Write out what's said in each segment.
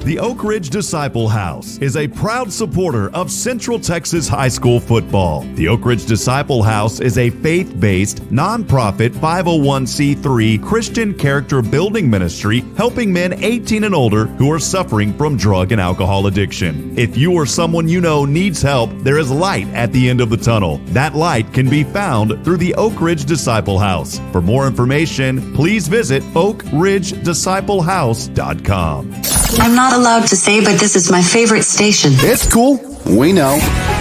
The Oak Ridge Disciple House is a proud supporter of Central Texas high school football. The Oak Ridge Disciple House is a faith-based, nonprofit 501c3 Christian character building ministry helping men 18 and older who are suffering from drug and alcohol addiction. If you or someone you know needs help, there is light at the end of the tunnel. That light can be found through the Oak Ridge Disciple House. For more information, please visit oakridgedisciplehouse.com. I'm not allowed to say, but this is my favorite station. It's cool. We know.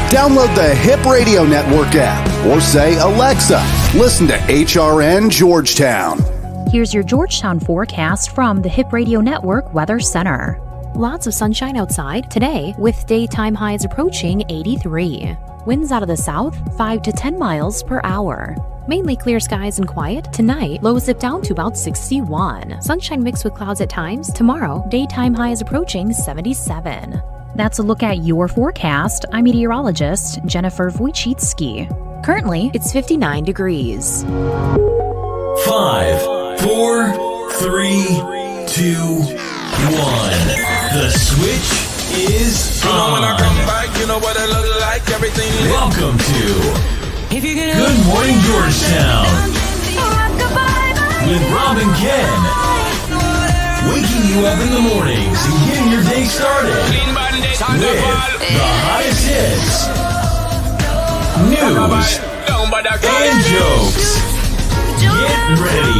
Download the Hip Radio Network app or say, Alexa, listen to HRN Georgetown. Here's your Georgetown forecast from the Hip Radio Network Weather Center. Lots of sunshine outside today with daytime highs approaching 83. Winds out of the south 5 to 10 miles per hour. Mainly clear skies and quiet. Tonight, lows dip down to about 61. Sunshine mixed with clouds at times. Tomorrow, daytime highs approaching 77. That's a look at your forecast. I'm meteorologist Jennifer Wojcicki. Currently, it's 59 degrees. 5, 4, 3, 2, 1. The switch is on. When I come back, you know what it looks like. Everything. Welcome to Good Morning Georgetown with Rob and Ken. Waking you up in the mornings and getting your day started with the hottest hits, news, and jokes. Get ready.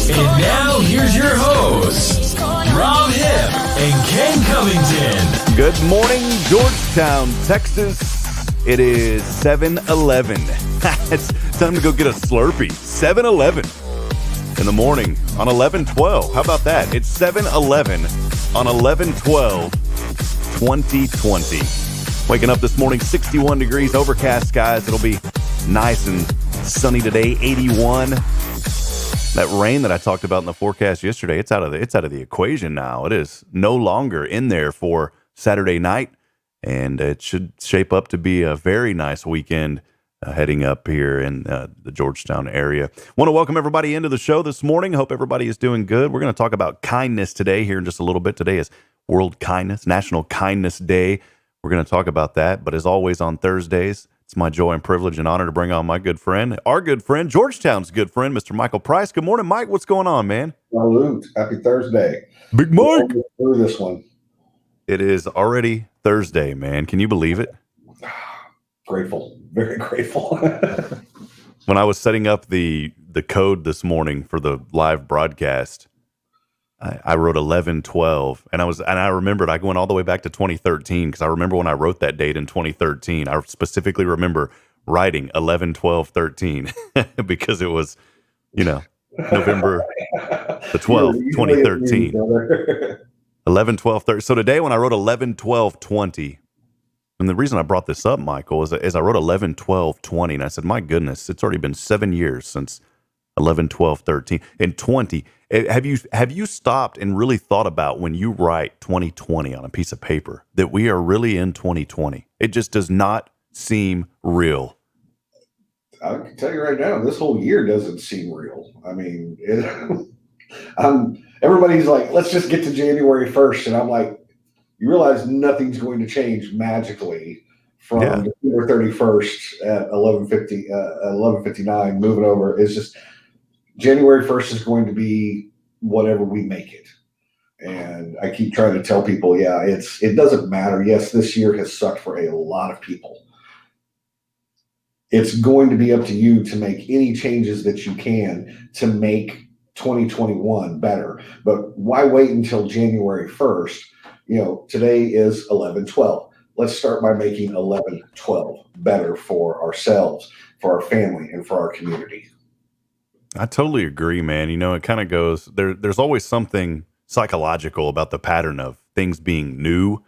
And now here's your hosts, Rob Hip and Ken Covington. Good morning, Georgetown, Texas. It is 7-Eleven. It's time to go get a Slurpee. 7-Eleven in the morning on 11/12. How about that? It's 7-Eleven on 11/12/2020. Waking up this morning, 61 degrees, overcast skies. It'll be nice and sunny today, 81. That rain that I talked about in the forecast yesterday, it's out of the equation now. It is no longer in there for Saturday night. And it should shape up to be a very nice weekend heading up here in the Georgetown area. Want to welcome everybody into the show this morning. Hope everybody is doing good. We're going to talk about kindness today here in just a little bit. Today is World Kindness, National Kindness Day. We're going to talk about that. But as always on Thursdays, it's my joy and privilege and honor to bring on my good friend, our good friend, Georgetown's good friend, Mr. Michael Price. Good morning, Mike. What's going on, man? Salute. Happy Thursday. Big Mike. Through this one. It is already Thursday, man. Can you believe it? Grateful. Very grateful. When I was setting up the code this morning for the live broadcast, I wrote 11/12, and I remembered I went all the way back to 2013 because I remember when I wrote that date in 2013. I specifically remember writing 11/12/13 because it was, November the 12th, 2013. 11/12/30. So today when I wrote 11/12/20, and the reason I brought this up, Michael, is I wrote 11/12/20, and I said, my goodness, it's already been 7 years since 11/12/13 and 20. Have you stopped and really thought about when you write 2020 on a piece of paper that we are really in 2020? It just does not seem real. I can tell you right now, this whole year doesn't seem real. I mean, everybody's like, let's just get to January 1st. And I'm like, you realize nothing's going to change magically from December 31st at 11:59 moving over. It's just January 1st is going to be whatever we make it. And I keep trying to tell people, it doesn't matter. Yes, this year has sucked for a lot of people. It's going to be up to you to make any changes that you can to make 2021 better. But why wait until January 1st? Today is 11/12. Let's start by making 11/12 better for ourselves, for our family, and for our community. I totally agree, man. It kind of goes there's always something psychological about the pattern of things being new.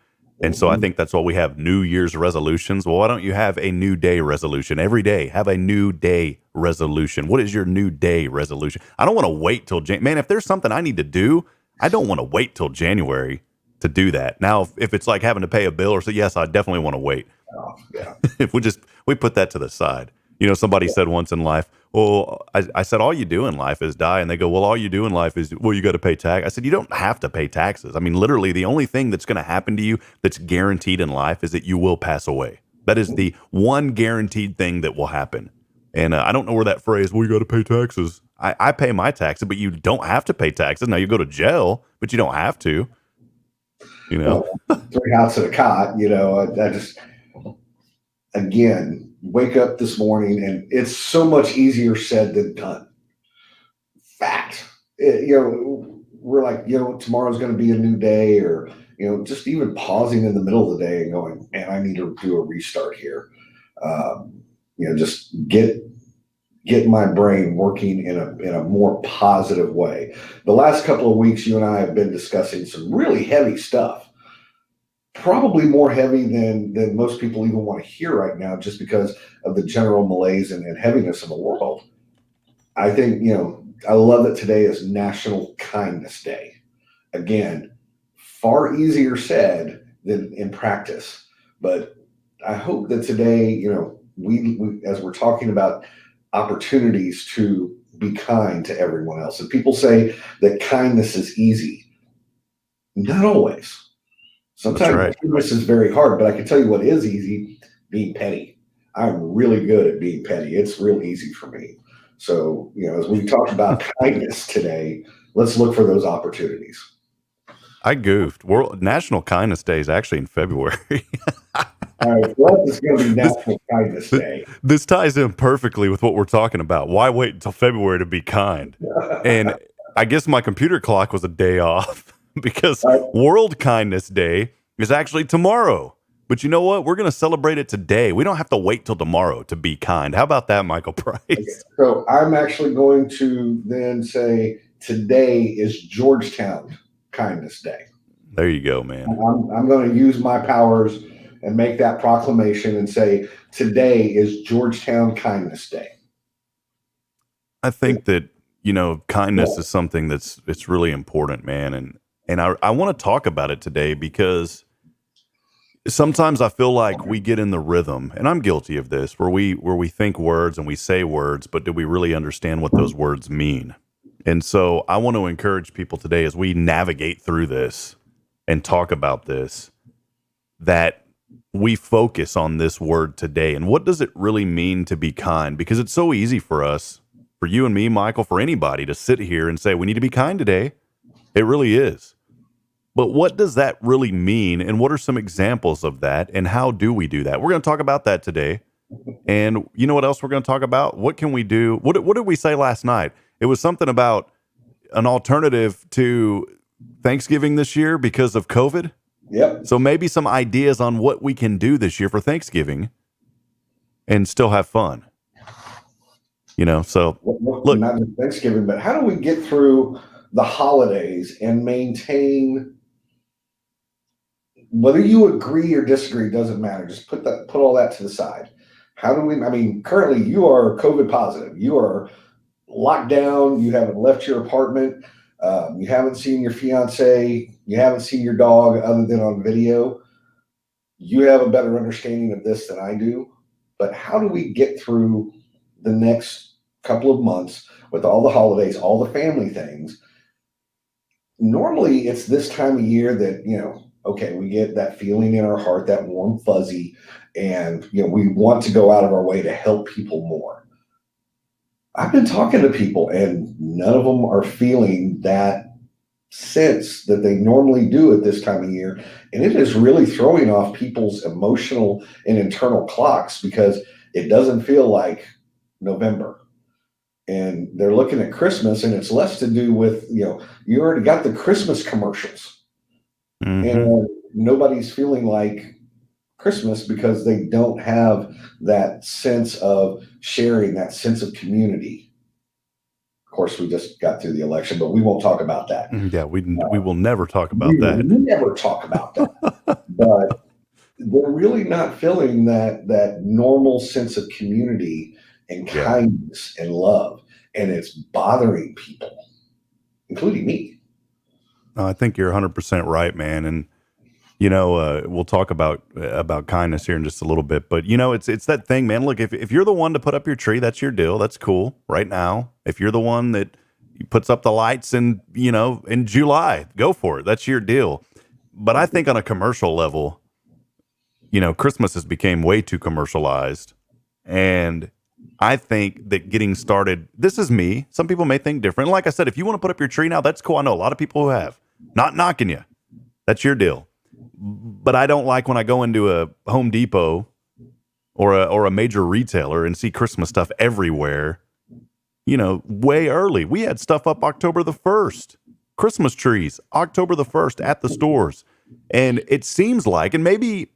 And so I think that's why we have New Year's resolutions. Well, why don't you have a new day resolution every day? Have a new day resolution. What is your new day resolution? I don't want to wait till man, if there's something I need to do, I don't want to wait till January to do that. Now, if it's like having to pay a bill or so, yes, I definitely want to wait. Oh, yeah. If we put that to the side. Somebody said once in life, well, I said, all you do in life is die. And they go, well, all you do in life is, well, you got to pay tax. I said, you don't have to pay taxes. I mean, literally, the only thing that's going to happen to you that's guaranteed in life is that you will pass away. That is the one guaranteed thing that will happen. And I don't know where that phrase, well, you got to pay taxes. I pay my taxes, but you don't have to pay taxes. Now, you go to jail, but you don't have to. You know, 3 house and a cot, I just, again, wake up this morning and it's so much easier said than done. Fact. We're like, tomorrow's going to be a new day, or, just even pausing in the middle of the day and going, man, I need to do a restart here. Just get my brain working in a more positive way. The last couple of weeks, you and I have been discussing some really heavy stuff, probably more heavy than most people even want to hear right now, just because of the general malaise and heaviness of the world. I think, I love that today is National Kindness Day. Again, far easier said than in practice, but I hope that today, we as we're talking about opportunities to be kind to everyone else. And people say that kindness is easy. Not always. Sometimes kindness is very hard, but I can tell you what is easy: being petty. I'm really good at being petty. It's real easy for me. So, as we talk about kindness today, let's look for those opportunities. I goofed. National Kindness Day is actually in February. All right, well, it's going to be National Kindness Day. This ties in perfectly with what we're talking about. Why wait until February to be kind? And I guess my computer clock was a day off because World Kindness Day is actually tomorrow. But you know what? We're going to celebrate it today. We don't have to wait till tomorrow to be kind. How about that, Michael Price? Okay. So I'm actually going to then say today is Georgetown Kindness Day. There you go, man. I'm going to use my powers and make that proclamation and say today is Georgetown Kindness Day. I think that, kindness is something it's really important, man. And I want to talk about it today because sometimes I feel like we get in the rhythm, and I'm guilty of this, where we think words and we say words, but do we really understand what those words mean? And so I want to encourage people today as we navigate through this and talk about this, that we focus on this word today. And what does it really mean to be kind? Because it's so easy for us, for you and me, Michael, for anybody to sit here and say, we need to be kind today. It really is. But what does that really mean? And what are some examples of that? And how do we do that? We're going to talk about that today. And you know what else we're going to talk about? What can we do? What did we say last night? It was something about an alternative to Thanksgiving this year because of COVID. Yep. So maybe some ideas on what we can do this year for Thanksgiving and still have fun. So look, not just Thanksgiving, but how do we get through the holidays and maintain, whether you agree or disagree, doesn't matter. Just put all that to the side. How do we, currently you are COVID positive. You are locked down. You haven't left your apartment. You haven't seen your fiance. You haven't seen your dog other than on video. You have a better understanding of this than I do. But how do we get through the next couple of months with all the holidays, all the family things? Normally, it's this time of year that, we get that feeling in our heart, that warm fuzzy, and, we want to go out of our way to help people more. I've been talking to people, and none of them are feeling that sense that they normally do at this time of year. And it is really throwing off people's emotional and internal clocks because it doesn't feel like November. And they're looking at Christmas, and it's less to do with, you already got the Christmas commercials. Mm-hmm. And nobody's feeling like Christmas because they don't have that sense of sharing, that sense of community. Of course, we just got through the election, but we won't talk about that. Yeah, we will never talk about that. We never talk about that. But they're really not feeling that normal sense of community and kindness and love. And it's bothering people, including me. I think you're 100% right, man. And We'll talk about kindness here in just a little bit, but it's that thing, man. Look, if you're the one to put up your tree, that's your deal. That's cool right now. If you're the one that puts up the lights in July, go for it. That's your deal. But I think on a commercial level, Christmas has become way too commercialized. And I think that getting started, this is me. Some people may think different. Like I said, if you want to put up your tree now, that's cool. I know a lot of people who have. Not knocking you. That's your deal. But I don't like when I go into a Home Depot or a major retailer and see Christmas stuff everywhere, way early. We had stuff up October the 1st. Christmas trees, October the 1st at the stores. And it seems like, and maybe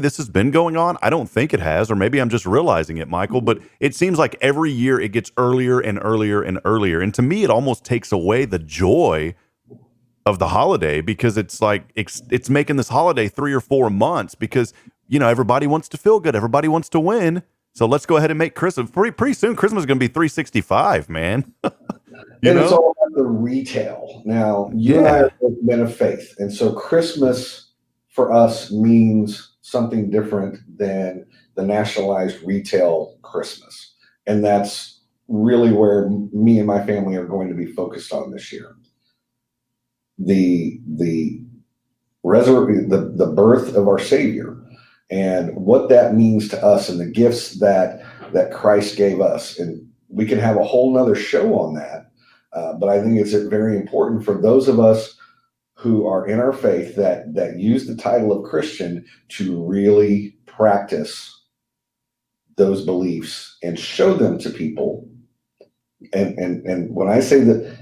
this has been going on. I don't think it has, or maybe I'm just realizing it, Michael, but it seems like every year it gets earlier and earlier and earlier. And to me, it almost takes away the joy of the holiday, because it's like it's making this holiday 3 or 4 months because, everybody wants to feel good. Everybody wants to win. So let's go ahead and make Christmas. Pretty soon, Christmas is going to be 365, man. It's all about the retail. Now, you and I are both men of faith. And so Christmas for us means something different than the nationalized retail Christmas. And that's really where me and my family are going to be focused on this year. The birth of our Savior and what that means to us and the gifts that Christ gave us. And we can have a whole nother show on that. But I think it's very important for those of us who are in our faith that use the title of Christian to really practice those beliefs and show them to people. And when I say that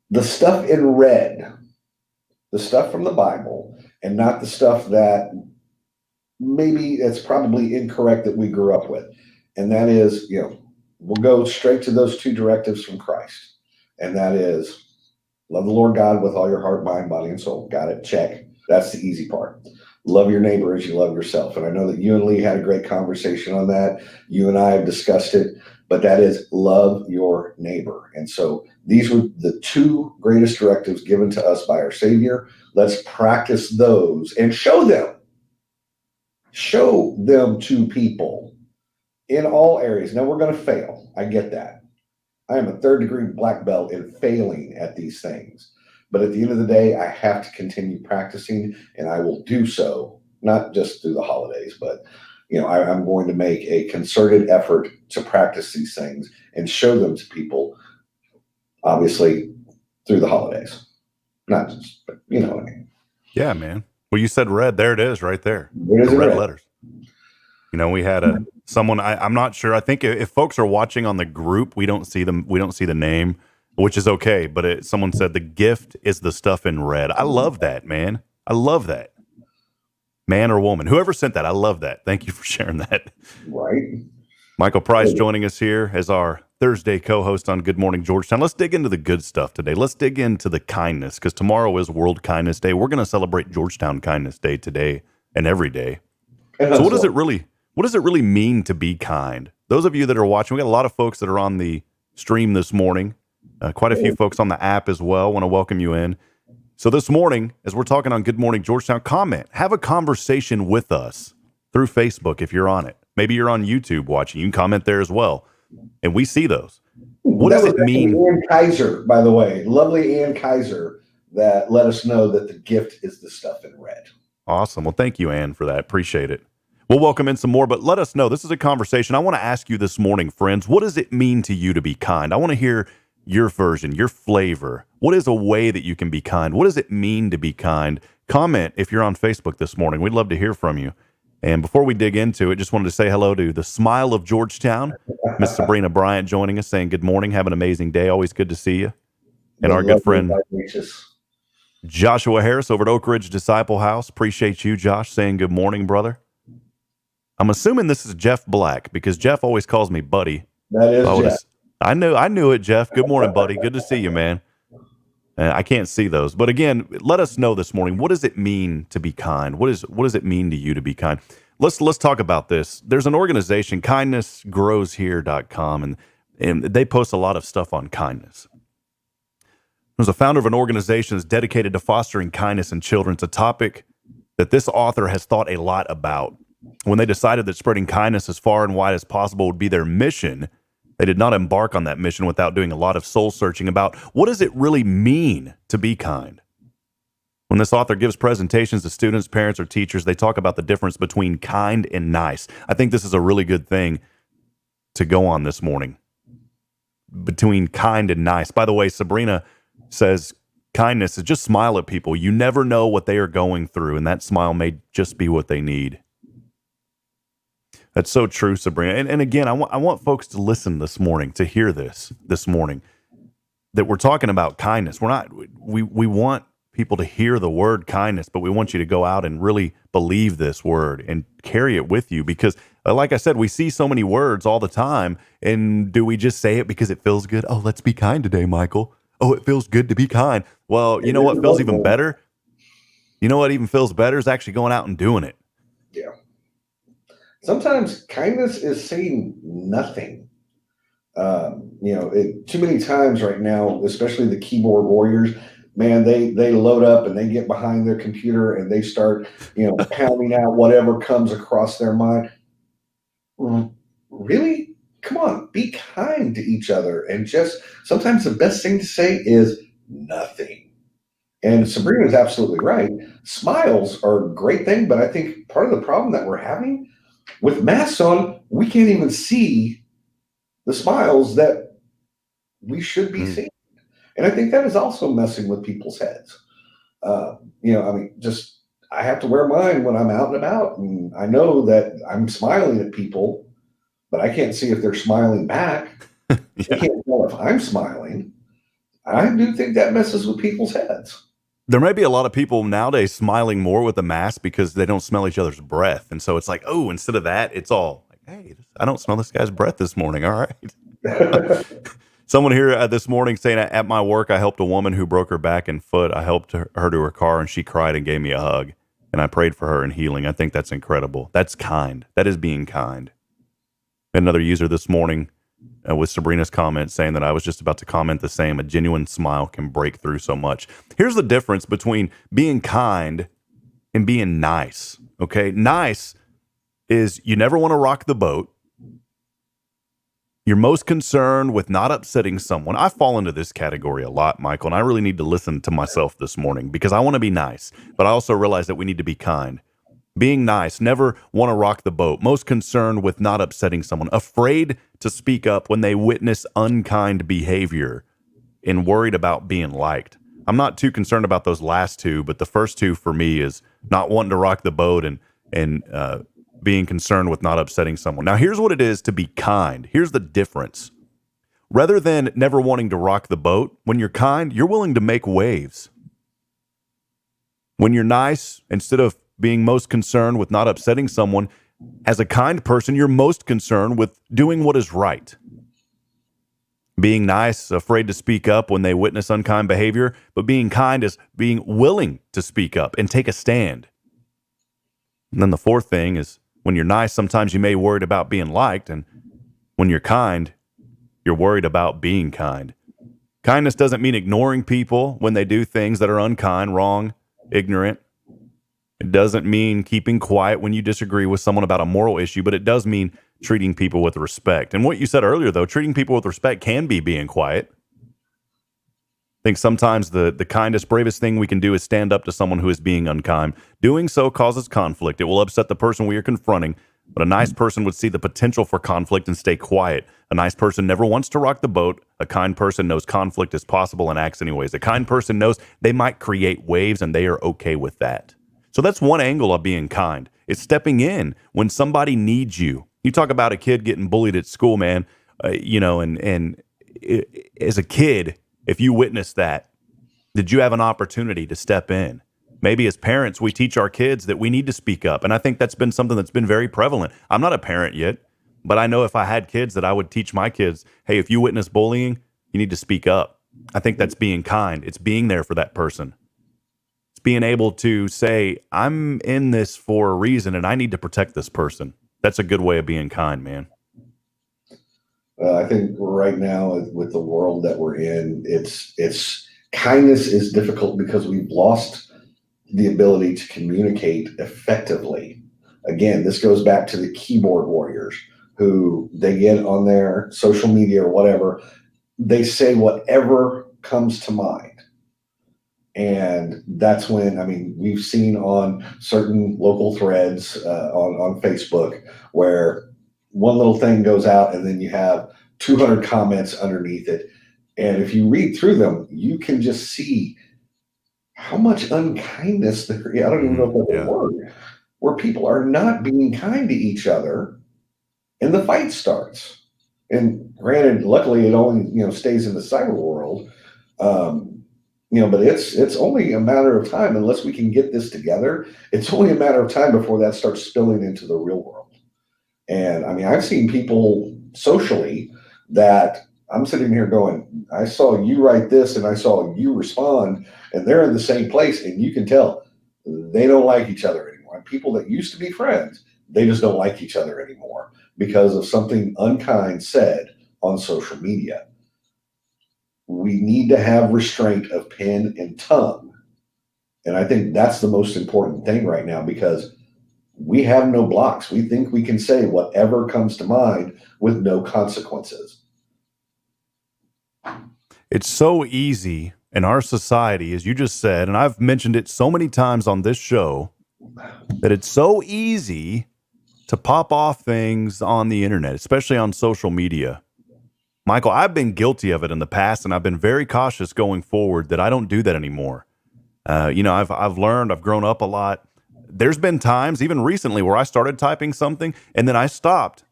the stuff in red, the stuff from the Bible, and not the stuff that maybe it's probably incorrect that we grew up with. And that is, we'll go straight to those 2 directives from Christ. And that is, love the Lord God with all your heart, mind, body, and soul. Got it. Check. That's the easy part. Love your neighbor as you love yourself. And I know that you and Lee had a great conversation on that. You and I have discussed it, but that is love your neighbor. And so these were the 2 greatest directives given to us by our Savior. Let's practice those and show them to people in all areas. Now, we're going to fail. I get that. I am a 3rd-degree black belt in failing at these things. But at the end of the day, I have to continue practicing, and I will do so, not just through the holidays, but I'm going to make a concerted effort to practice these things and show them to people, obviously, through the holidays. Not just, but you know what I mean. Yeah, man. Well, you said red. There it is right there. The red letters. We had someone, I'm not sure. I think if folks are watching on the group, we don't see them. We don't see the name, which is okay. But someone said the gift is the stuff in red. I love that, man. I love that. Man or woman, whoever sent that, I love that. Thank you for sharing that. Right. Michael Price joining us here as our Thursday co-host on Good Morning Georgetown. Let's dig into the good stuff today. Let's dig into the kindness, because tomorrow is World Kindness Day. We're going to celebrate Georgetown Kindness Day today and every day. So what does it really mean to be kind? Those of you that are watching, we got a lot of folks that are on the stream this morning. Quite a few folks on the app as well. Want to welcome you in. So this morning, as we're talking on Good Morning Georgetown, have a conversation with us through Facebook if you're on it. Maybe you're on YouTube watching. You can comment there as well. And we see those. What does it mean? Ann Kaiser, by the way, lovely Ann Kaiser, that let us know that the gift is the stuff in red. Awesome. Well, thank you, Ann, for that. Appreciate it. We'll welcome in some more, but let us know. This is a conversation. I want to ask you this morning, friends, what does it mean to you to be kind? I want to hear your version, your flavor. What is a way that you can be kind? What does it mean to be kind? Comment if you're on Facebook this morning. We'd love to hear from you. And before we dig into it, just wanted to say hello to the smile of Georgetown, Miss Sabrina Bryant joining us, saying good morning. Have an amazing day. Always good to see you. And our good friend Joshua Harris over at Oak Ridge Disciple House. Appreciate you, Josh, saying good morning, brother. I'm assuming this is Jeff Black, because Jeff always calls me buddy. That is Jeff. I knew it, Jeff. Good morning, buddy. Good to see you, man. I can't see those. But again, let us know this morning, what does it mean to be kind? What does it mean to you to be kind? Let's talk about this. There's an organization, kindnessgrowshere.com, and they post a lot of stuff on kindness. who's a founder of an organization that's dedicated to fostering kindness in children. It's a topic that this author has thought a lot about. When they decided that spreading kindness as far and wide as possible would be their mission, they did not embark on that mission without doing a lot of soul searching about what does it really mean to be kind. When this author gives presentations to students, parents, or teachers, they talk about the difference between kind and nice. I think this is a really good thing to go on this morning. Between kind and nice. By the way, Sabrina says kindness is just smile at people. You never know what they are going through, and that smile may just be what they need. That's so true, Sabrina. And again, I want folks to listen this morning, to hear this morning, that we're talking about kindness. We want people to hear the word kindness, but we want you to go out and really believe this word and carry it with you because, like I said, we see so many words all the time. And do we just say it because it feels good? Oh, let's be kind today, Michael. Oh, it feels good to be kind. Well, you know what feels even better? You know what even feels better is actually going out and doing it. Yeah. Sometimes kindness is saying nothing. Too many times right now, especially the keyboard warriors, man, they load up and they get behind their computer and they start, pounding out whatever comes across their mind. Really? Come on, be kind to each other. And just sometimes the best thing to say is nothing. And Sabrina is absolutely right. Smiles are a great thing, but I think part of the problem that we're having with masks on, we can't even see the smiles that we should be seeing. And I think that is also messing with people's heads. I have to wear mine when I'm out and about. And I know that I'm smiling at people, but I can't see if they're smiling back. I can't tell if I'm smiling. I do think that messes with people's heads. There may be a lot of people nowadays smiling more with a mask because they don't smell each other's breath. And so it's like, oh, instead of that, it's all like, hey, I don't smell this guy's breath this morning. All right. Someone here this morning saying, at my work, I helped a woman who broke her back and foot. I helped her to her car and she cried and gave me a hug. And I prayed for her in healing. I think that's incredible. That's kind. That is being kind. Another user this morning with Sabrina's comment saying that I was just about to comment the same. A genuine smile can break through so much. Here's the difference between being kind and being nice. Okay. Nice is you never want to rock the boat. You're most concerned with not upsetting someone. I fall into this category a lot, Michael, and I really need to listen to myself this morning because I want to be nice, but I also realize that we need to be kind. Being nice, never want to rock the boat, most concerned with not upsetting someone, afraid to speak up when they witness unkind behavior, and worried about being liked. I'm not too concerned about those last two, but the first two for me is not wanting to rock the boat and being concerned with not upsetting someone. Now, here's what it is to be kind. Here's the difference. Rather than never wanting to rock the boat, when you're kind, you're willing to make waves. When you're nice, instead of being most concerned with not upsetting someone, as a kind person, you're most concerned with doing what is right. Being nice, afraid to speak up when they witness unkind behavior, but being kind is being willing to speak up and take a stand. And then the fourth thing is, when you're nice, sometimes you may be worried about being liked, and when you're kind, you're worried about being kind. Kindness doesn't mean ignoring people when they do things that are unkind, wrong, ignorant. It doesn't mean keeping quiet when you disagree with someone about a moral issue, but it does mean treating people with respect. And what you said earlier, though, treating people with respect can be being quiet. I think sometimes the kindest, bravest thing we can do is stand up to someone who is being unkind. Doing so causes conflict. It will upset the person we are confronting, but a nice person would see the potential for conflict and stay quiet. A nice person never wants to rock the boat. A kind person knows conflict is possible and acts anyways. A kind person knows they might create waves and they are okay with that. So that's one angle of being kind. It's stepping in when somebody needs you. You talk about a kid getting bullied at school, man, and as a kid, if you witnessed that, did you have an opportunity to step in? Maybe as parents, we teach our kids that we need to speak up. And I think that's been something that's been very prevalent. I'm not a parent yet, but I know if I had kids that I would teach my kids, hey, if you witness bullying, you need to speak up. I think that's being kind. It's being there for that person. It's being able to say, I'm in this for a reason and I need to protect this person. That's a good way of being kind, man. I think right now with the world that we're in, it's Kindness is difficult because we've lost the ability to communicate effectively. Again, this goes back to the keyboard warriors who they get on their social media or whatever. They say whatever comes to mind. And that's when, I mean, we've seen on certain local threads on Facebook where one little thing goes out and then you have 200 comments underneath it. And if you read through them, you can just see how much unkindness there is. I don't even know if that's a word, where people are not being kind to each other and the fight starts. And granted, luckily it only, stays in the cyber world. But it's only a matter of time unless we can get this together. It's only a matter of time before that starts spilling into the real world. And I mean, I've seen people socially that I'm sitting here going, I saw you write this and I saw you respond, and they're in the same place, and you can tell they don't like each other anymore. And people that used to be friends, they just don't like each other anymore because of something unkind said on social media. We need to have restraint of pen and tongue. And I think that's the most important thing right now because we have no blocks. We think we can say whatever comes to mind with no consequences. It's so easy in our society, as you just said, and I've mentioned it so many times on this show, that it's so easy to pop off things on the internet, especially on social media. Michael, I've been guilty of it in the past, and I've been very cautious going forward that I don't do that anymore. I've learned, I've grown up a lot. There's been times, even recently, where I started typing something, and then I stopped,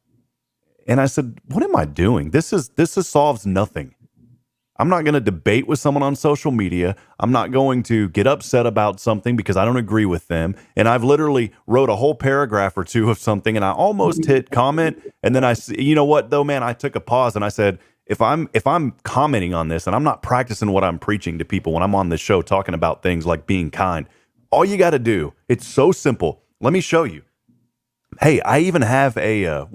and I said, "What am I doing? This solves nothing. I'm not going to debate with someone on social media. I'm not going to get upset about something because I don't agree with them." And I've literally wrote a whole paragraph or two of something, and I almost hit comment. And then you know what though, man, I took a pause and I said, if I'm commenting on this and I'm not practicing what I'm preaching to people when I'm on this show talking about things like being kind, all you got to do, it's so simple. Let me show you. Hey, I even have a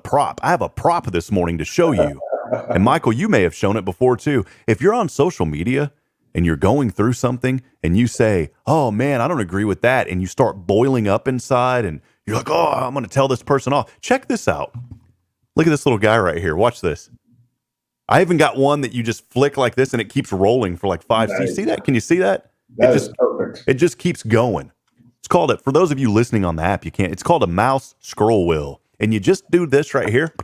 prop. I have a prop this morning to show you. And Michael, you may have shown it before too. If you're on social media and you're going through something and you say, "Oh man, I don't agree with that," and you start boiling up inside and you're like, "Oh, I'm going to tell this person off." Check this out. Look at this little guy right here. Watch this. I even got one that you just flick like this and it keeps rolling for like 5 seconds. You see that? Can you see that? That is perfect. It just keeps going. It's called for those of you listening on the app, it's called a mouse scroll wheel. And you just do this right here.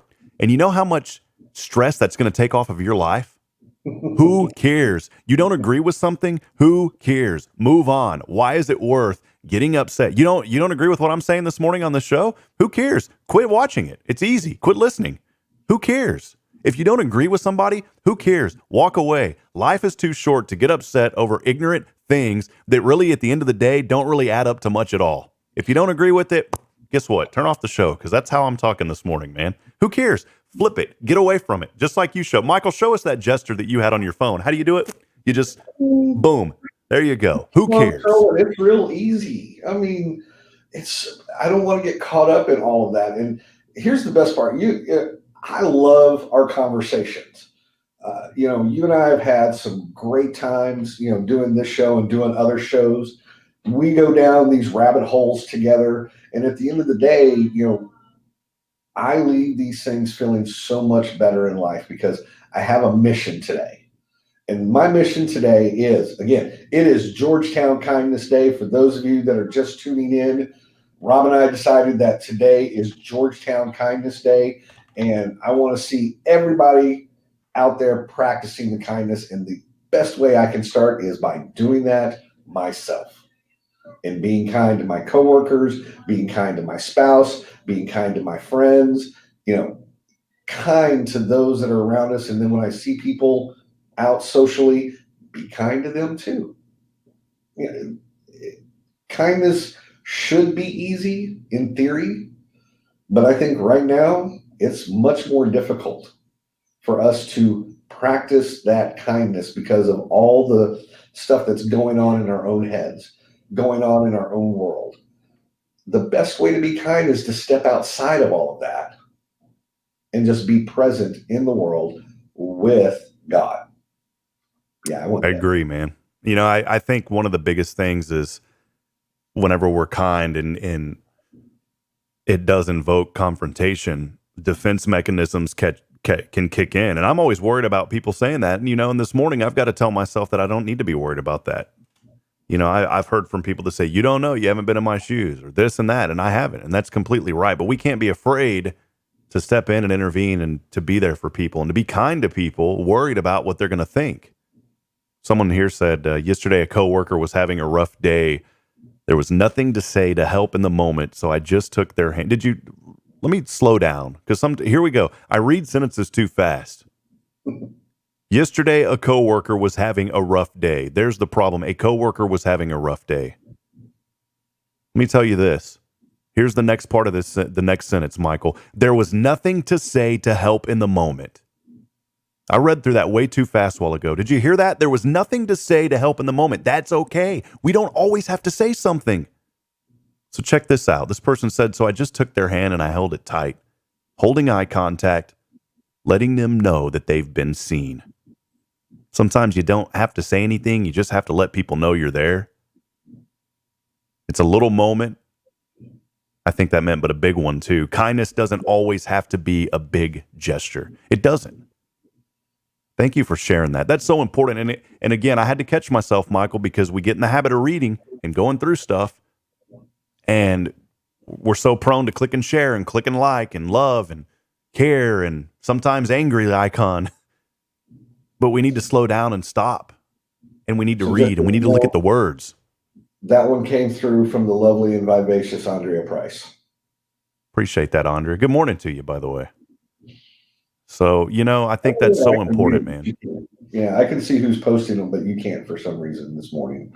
And you know how much stress that's going to take off of your life? Who cares? You don't agree with something? Who cares? Move on. Why is it worth getting upset? You don't agree with what I'm saying this morning on the show? Who cares? Quit watching it. It's easy. Quit listening. Who cares? If you don't agree with somebody, who cares? Walk away. Life is too short to get upset over ignorant things that really, at the end of the day, don't really add up to much at all. If you don't agree with it, guess what? Turn off the show, because that's how I'm talking this morning, man. Who cares? Flip it. Get away from it. Just like you show. Michael, show us that gesture that you had on your phone. How do you do it? You just, boom. There you go. Who cares? It's real easy. I mean, I don't want to get caught up in all of that. And here's the best part. I love our conversations. You and I have had some great times, doing this show and doing other shows. We go down these rabbit holes together. And at the end of the day, I leave these things feeling so much better in life because I have a mission today. And my mission today is, again, it is Georgetown Kindness Day. For those of you that are just tuning in, Rob and I decided that today is Georgetown Kindness Day. And I want to see everybody out there practicing the kindness. And the best way I can start is by doing that myself. And being kind to my coworkers, being kind to my spouse, being kind to my friends, kind to those that are around us. And then when I see people out socially, be kind to them too. Kindness should be easy in theory, but I think right now it's much more difficult for us to practice that kindness because of all the stuff that's going on in our own heads, going on in our own world. The best way to be kind is to step outside of all of that and just be present in the world with God. Yeah, I want I that. agree, man. You know, I think one of the biggest things is whenever we're kind and it does invoke confrontation, defense mechanisms can kick in. And I'm always worried about people saying that. And, you know, and this morning I've got to tell myself that I don't need to be worried about that. You know, I've heard from people that say, you don't know, you haven't been in my shoes or this and that. And I haven't. And that's completely right. But we can't be afraid to step in and intervene and to be there for people and to be kind to people, worried about what they're going to think. Someone here said yesterday a coworker was having a rough day. There was nothing to say to help in the moment, so I just took their hand. Let me slow down, because here we go. I read sentences too fast. Yesterday, a coworker was having a rough day. There's the problem. A coworker was having a rough day. Let me tell you this. Here's the next part of the next sentence, Michael. There was nothing to say to help in the moment. I read through that way too fast a while ago. Did you hear that? There was nothing to say to help in the moment. That's okay. We don't always have to say something. So check this out. This person said, so I just took their hand and I held it tight, holding eye contact, letting them know that they've been seen. Sometimes you don't have to say anything. You just have to let people know you're there. It's a little moment. I think that meant, but a big one too. Kindness doesn't always have to be a big gesture. It doesn't. Thank you for sharing that. That's so important. And again, I had to catch myself, Michael, because we get in the habit of reading and going through stuff. And we're so prone to click and share and click and like and love and care and sometimes angry icon. But we need to slow down and stop. And we need to read and we need to look at the words. That one came through from the lovely and vivacious Andrea Price. Appreciate that, Andrea. Good morning to you, by the way. So, you know, I think that's so important, man. Yeah, I can see who's posting them, but you can't for some reason this morning.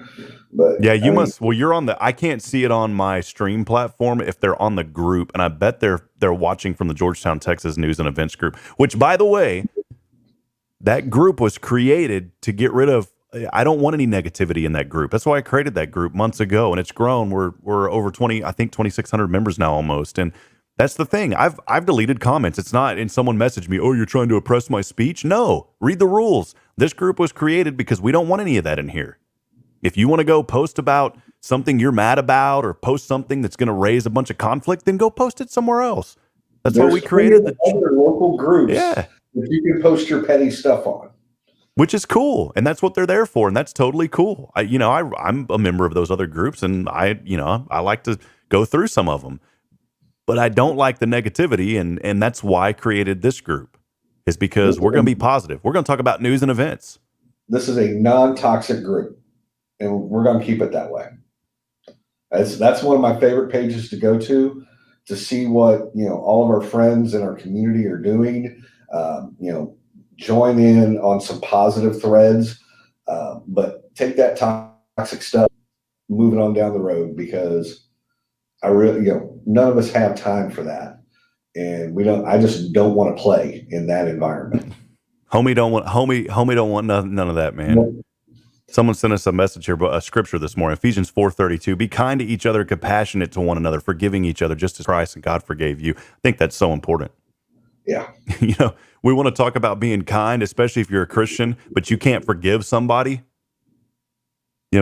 But yeah, you must. Well, you're on I can't see it on my stream platform if they're on the group, and I bet they're watching from the Georgetown, Texas News and Events group. Which, by the way, that group was created to get rid of. I don't want any negativity in that group. That's why I created that group months ago, and it's grown. We're over 2,600 members now almost, and that's the thing. I've deleted comments. It's not, and someone messaged me, oh, you're trying to oppress my speech? No, read the rules. This group was created because we don't want any of that in here. If you want to go post about something you're mad about or post something that's going to raise a bunch of conflict, then go post it somewhere else. That's why we created the other local groups. Yeah, that you can post your petty stuff on, which is cool, and that's what they're there for, and that's totally cool. I'm a member of those other groups, and I like to go through some of them. But I don't like the negativity, and that's why I created this group, is because we're going to be positive. We're going to talk about news and events. This is a non-toxic group, and we're going to keep it that way. That's one of my favorite pages to go to see what all of our friends in our community are doing. Join in on some positive threads, but take that toxic stuff, move it on down the road, because I really, none of us have time for that. And I just don't want to play in that environment. Homie don't want none of that, man. Nope. Someone sent us a message here, a scripture this morning, Ephesians 4:32. Be kind to each other, compassionate to one another, forgiving each other, just as Christ and God forgave you. I think that's so important. Yeah. We want to talk about being kind, especially if you're a Christian, but you can't forgive somebody.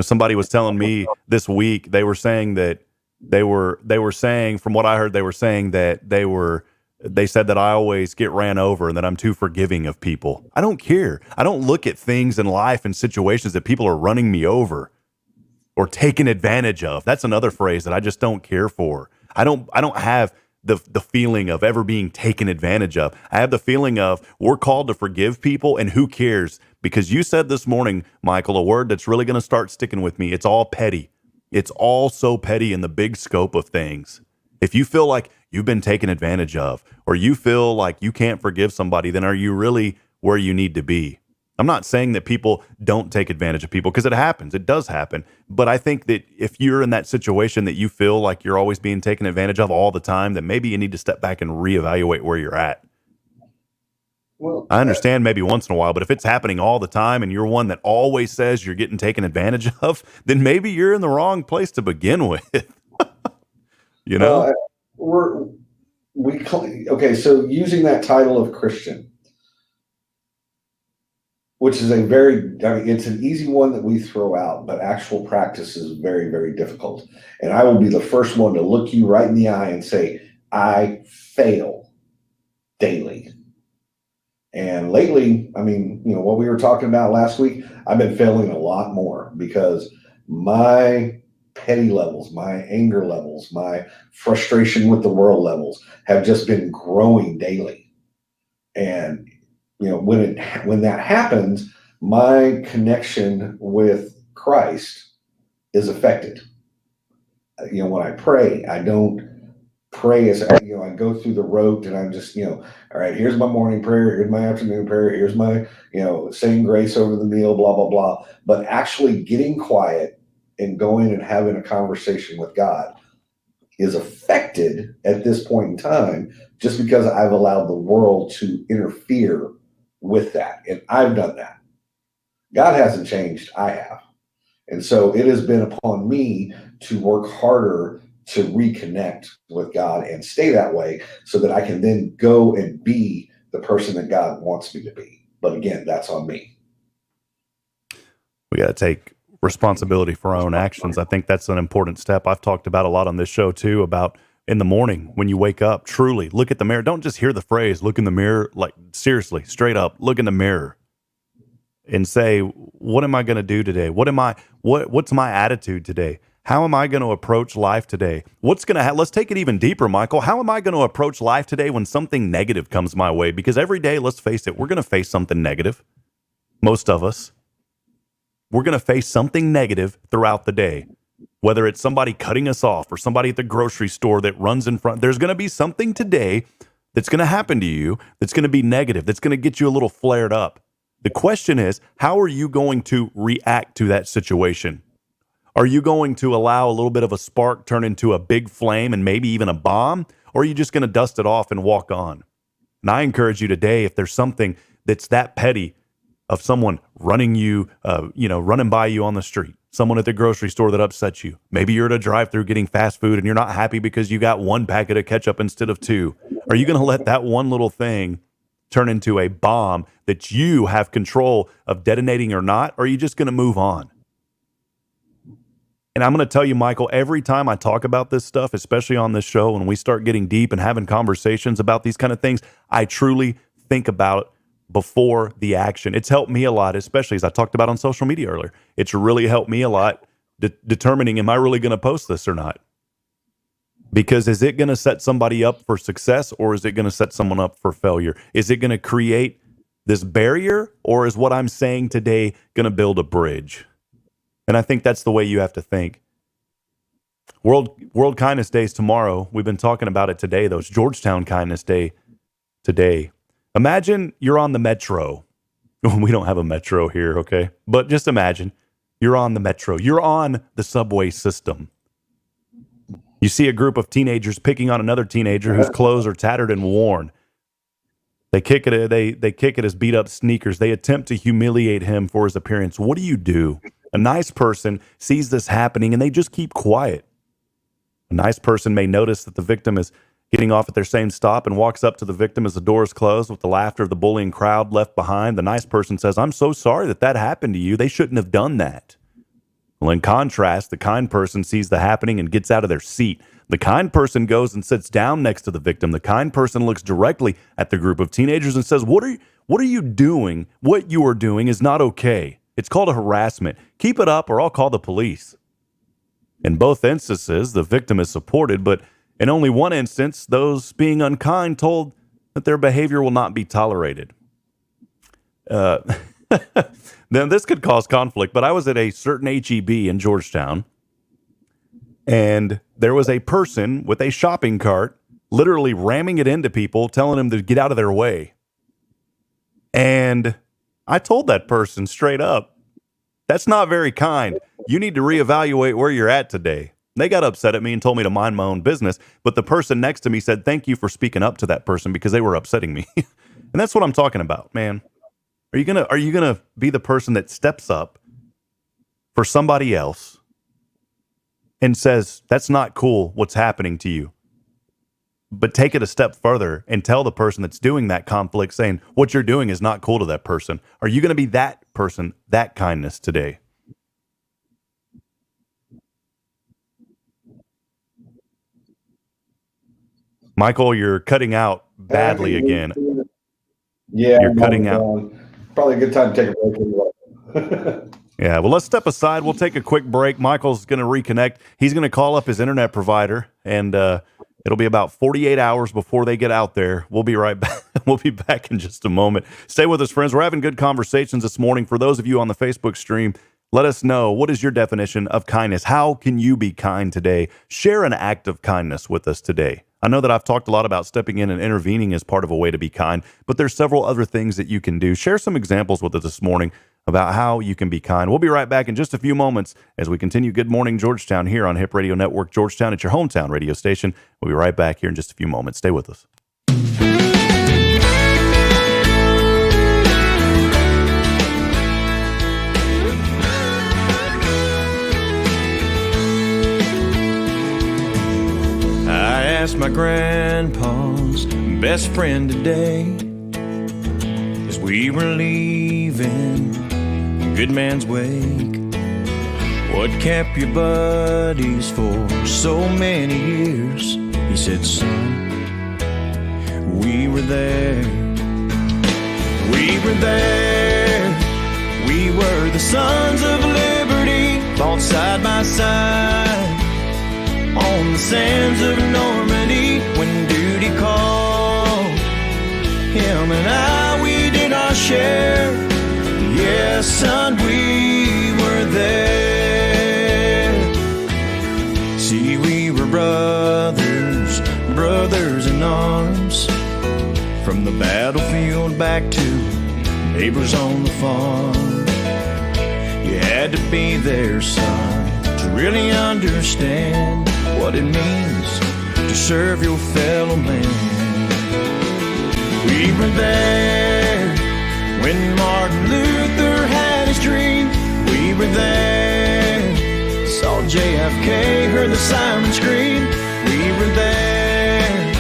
Somebody was telling me this week, they were saying that they were saying, from what I heard, they were saying that they said that I always get ran over and that I'm too forgiving of people. I don't care. I don't look at things in life and situations that people are running me over or taking advantage of. That's another phrase that I just don't care for. I don't have the feeling of ever being taken advantage of. I have the feeling of we're called to forgive people, and who cares? Because you said this morning, Michael, a word that's really going to start sticking with me. It's all petty. It's all so petty in the big scope of things. If you feel like you've been taken advantage of, or you feel like you can't forgive somebody, then are you really where you need to be? I'm not saying that people don't take advantage of people, because it happens. It does happen. But I think that if you're in that situation that you feel like you're always being taken advantage of all the time, then maybe you need to step back and reevaluate where you're at. Well, I understand maybe once in a while, but if it's happening all the time and you're one that always says you're getting taken advantage of, then maybe you're in the wrong place to begin with. Okay, so using that title of Christian, which is it's an easy one that we throw out, but actual practice is very, very difficult. And I will be the first one to look you right in the eye and say, I fail daily. And lately, what we were talking about last week, I've been failing a lot more because my petty levels, my anger levels, my frustration with the world levels have just been growing daily. And when that happens, my connection with Christ is affected. When I pray, I don't pray as I go through the rote and I'm just, all right, here's my morning prayer, here's my afternoon prayer, here's my, saying grace over the meal, blah, blah, blah. But actually getting quiet and going and having a conversation with God is affected at this point in time just because I've allowed the world to interfere with that. And I've done that. God hasn't changed, I have. And so it has been upon me to work harder to reconnect with God and stay that way so that I can then go and be the person that God wants me to be. But again, that's on me. We got to take responsibility for our own actions. I think that's an important step. I've talked about a lot on this show too, about in the morning when you wake up, truly look at the mirror. Don't just hear the phrase, look in the mirror, like seriously, straight up, look in the mirror and say, what am I going to do today? What's my attitude today? How am I going to approach life today? What's going to let's take it even deeper, Michael. How am I going to approach life today when something negative comes my way? Because every day, let's face it, we're going to face something negative. Most of us. We're going to face something negative throughout the day. Whether it's somebody cutting us off or somebody at the grocery store that runs in front, there's going to be something today that's going to happen to you that's going to be negative, that's going to get you a little flared up. The question is, how are you going to react to that situation? Are you going to allow a little bit of a spark turn into a big flame and maybe even a bomb? Or are you just going to dust it off and walk on? And I encourage you today, if there's something that's that petty of someone running running by you on the street, someone at the grocery store that upsets you. Maybe you're at a drive-thru getting fast food and you're not happy because you got one packet of ketchup instead of two. Are you going to let that one little thing turn into a bomb that you have control of detonating or not? Or are you just going to move on? And I'm going to tell you, Michael, every time I talk about this stuff, especially on this show, when we start getting deep and having conversations about these kind of things, I truly think about it before the action. It's helped me a lot, especially as I talked about on social media earlier. It's really helped me a lot determining, am I really going to post this or not? Because is it going to set somebody up for success or is it going to set someone up for failure? Is it going to create this barrier or is what I'm saying today going to build a bridge? And I think that's the way you have to think. World Kindness Day is tomorrow. We've been talking about it today, though. It's Georgetown Kindness Day today. Imagine you're on the metro. We don't have a metro here, okay? But just imagine you're on the metro. You're on the subway system. You see a group of teenagers picking on another teenager whose clothes are tattered and worn. They kick at his beat up sneakers. They attempt to humiliate him for his appearance. What do you do? A nice person sees this happening and they just keep quiet. A nice person may notice that the victim is getting off at their same stop and walks up to the victim as the door is closed with the laughter of the bullying crowd left behind. The nice person says, I'm so sorry that happened to you. They shouldn't have done that. Well, in contrast, the kind person sees the happening and gets out of their seat. The kind person goes and sits down next to the victim. The kind person looks directly at the group of teenagers and says, what are you doing? What you are doing is not okay. It's called a harassment. Keep it up or I'll call the police. In both instances, the victim is supported, but in only one instance, those being unkind told that their behavior will not be tolerated. Then this could cause conflict, but I was at a certain HEB in Georgetown, and there was a person with a shopping cart literally ramming it into people, telling them to get out of their way. And I told that person straight up, that's not very kind. You need to reevaluate where you're at today. They got upset at me and told me to mind my own business, but the person next to me said, thank you for speaking up to that person because they were upsetting me. And that's what I'm talking about, man. Are you gonna be the person that steps up for somebody else and says, that's not cool what's happening to you? but take it a step further and tell the person that's doing that conflict, saying what you're doing is not cool to that person. Are you going to be that person, that kindness today? Michael, you're cutting out badly again. Yeah, you're cutting out. Probably a good time to take a break. Yeah, well, let's step aside. We'll take a quick break. Michael's going to reconnect. He's going to call up his internet provider, and it'll be about 48 hours before they get out there. We'll be right back. We'll be back in just a moment. Stay with us, friends. We're having good conversations this morning. For those of you on the Facebook stream, let us know, what is your definition of kindness? How can you be kind today? Share an act of kindness with us today. I know that I've talked a lot about stepping in and intervening as part of a way to be kind, but there's several other things that you can do. Share some examples with us this morning about how you can be kind. We'll be right back in just a few moments as we continue Good Morning Georgetown here on Hip Radio Network Georgetown at your hometown radio station. We'll be right back here in just a few moments. Stay with us. I asked my grandpa's best friend today as we were leaving Good Man's Wake, what kept your buddies for so many years? He said, son, we were there. We were there. We were the sons of liberty, fought side by side on the sands of Normandy when duty called. Him and I, we did our share. Yes, son, we were there. See, we were brothers, brothers in arms, from the battlefield back to neighbors on the farm. You had to be there, son, to really understand what it means to serve your fellow man. We were there when Martin Luther had his dream. We were there, saw JFK, heard the siren scream. We were there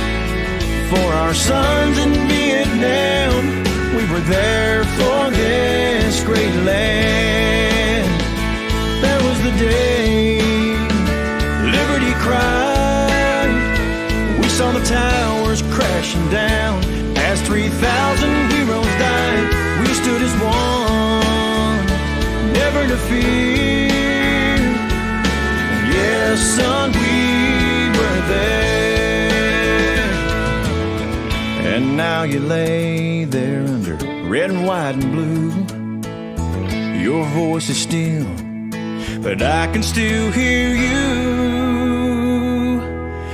for our sons in Vietnam. We were there for this great land. There was the day Liberty cried. We saw the towers crashing down as 3,000 heroes died. We stood as one, never to fear. And yes, son, we were there. And now you lay there under red and white and blue. Your voice is still, but I can still hear you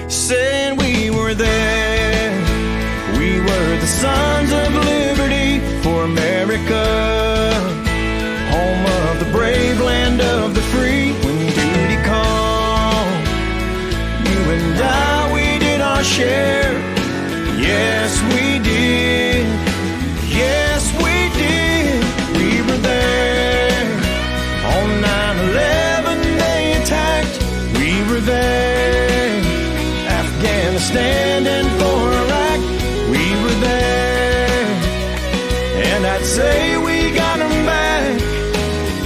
saying we were there. We were the sons of liberty for America, home of the brave, land of the free. When duty called, you and I, we did our share. Yes, we did. Yes, we did. We were there on 9/11, they attacked. We were there, Afghanistan and for Iraq. We were there, and I'd say we got them back.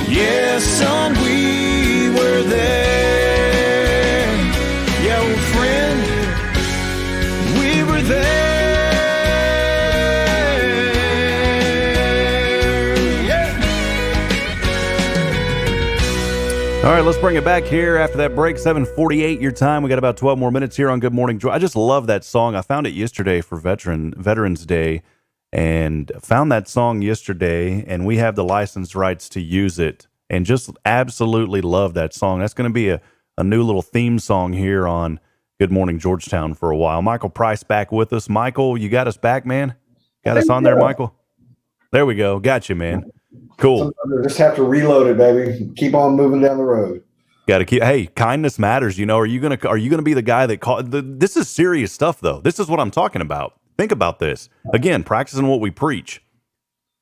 Yes, son, we were there. Yeah, old friend, we were there. All right, let's bring it back here after that break. 7:48 your time. We got about 12 more minutes here on Good Morning Georgia. I just love that song. I found it yesterday for Veterans Day, and found that song yesterday, and we have the license rights to use it, and just absolutely love that song. That's going to be a new little theme song here on Good Morning Georgetown for a while. Michael Price back with us. Michael, you got us back, man? Got us on there, Michael? There we go. Got you, man. Cool. Just have to reload it, baby. Keep on moving down the road. Got to keep. Hey, kindness matters. You know, are you gonna be the guy that this is serious stuff, though. This is what I'm talking about. Think about this again. Practicing what we preach.